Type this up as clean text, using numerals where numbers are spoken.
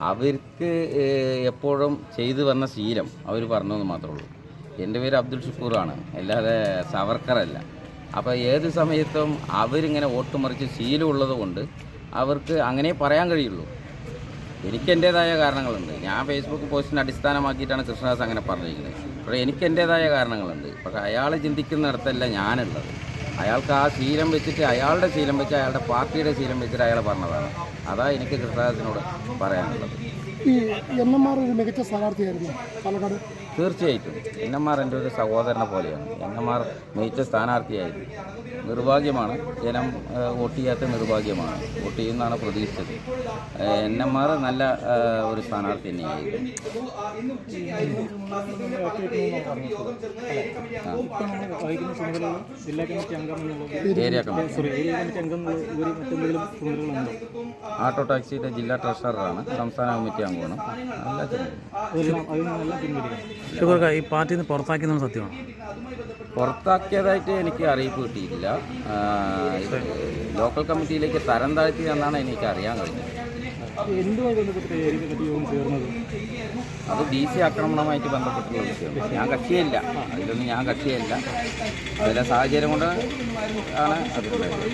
അവർക്ക് എപ്പോഴും ചെയ്തു വന്ന ശീലം അവർ പറഞ്ഞതെന്ന് മാത്രമേ ഉള്ളൂ. എൻ്റെ പേര് അബ്ദുൽ ഷുക്കൂറാണ്, അല്ലാതെ സവർക്കറല്ല. അപ്പോൾ ഏത് സമയത്തും അവരിങ്ങനെ ഓട്ടുമറിച്ച് ശീലമുള്ളത് കൊണ്ട് അവർക്ക് അങ്ങനെ പറയാൻ കഴിയുള്ളൂ. എനിക്ക് എൻ്റേതായ കാരണങ്ങളുണ്ട്. ഞാൻ ഫേസ്ബുക്ക് പോസ്റ്റിനെ അടിസ്ഥാനമാക്കിയിട്ടാണ് കൃഷ്ണദാസ് അങ്ങനെ പറഞ്ഞിരിക്കുന്നത്. പക്ഷേ എനിക്ക് എൻ്റേതായ കാരണങ്ങളുണ്ട്. പക്ഷേ അയാൾ ചിന്തിക്കുന്നിടത്തല്ല ഞാനുള്ളത്. അയാൾക്ക് ആ ശീലം വെച്ചിട്ട്, അയാളുടെ ശീലം വെച്ച്, അയാളുടെ പാർട്ടിയുടെ ശീലം വെച്ചിട്ട് അയാൾ പറഞ്ഞതാണ്. അതാ എനിക്ക് കൃഷ്ണദാസിനോട് പറയാനുള്ളത്. ഈ NMR ഒരു മികച്ച സ്ഥാനാർത്ഥിയായിരുന്നു പാലക്കാട്. തീർച്ചയായിട്ടും NMR എൻ്റെ ഒരു സഹോദരനെ പോലെയാണ്. NMR മികച്ച സ്ഥാനാർത്ഥിയായിരുന്നു. നിർഭാഗ്യമാണ് ജനം വോട്ട് ചെയ്യാത്ത, നിർഭാഗ്യമാണ്. വോട്ട് ചെയ്യുന്നതാണ് പ്രതീക്ഷിച്ചത്. NMR നല്ല ഒരു സ്ഥാനാർത്ഥി തന്നെയായിരുന്നു. ഏരിയ ആട്ടോ ടാക്സിയുടെ ജില്ലാ ട്രഷററാണ്, സംസ്ഥാന കമ്മിറ്റി അംഗമാണ്. നല്ല ഈ പാർട്ടിയിൽ നിന്ന് പുറത്താക്കിയെന്ന് സത്യമാണ്? പുറത്താക്കിയതായിട്ട് എനിക്ക് അറിയിപ്പ് കിട്ടിയിട്ടില്ല. ലോക്കൽ കമ്മിറ്റിയിലേക്ക് തരം താഴ്ത്തി എന്നാണ് എനിക്ക് അറിയാൻ കഴിഞ്ഞത്. അത് DC ആക്രമണവുമായിട്ട് ബന്ധപ്പെട്ടുള്ള വിഷയം. ഞാൻ കക്ഷിയല്ല, അതിലൊന്നും ഞാൻ കക്ഷിയല്ല. ചില സാഹചര്യം കൊണ്ട് ആണ് അതുണ്ടായത്.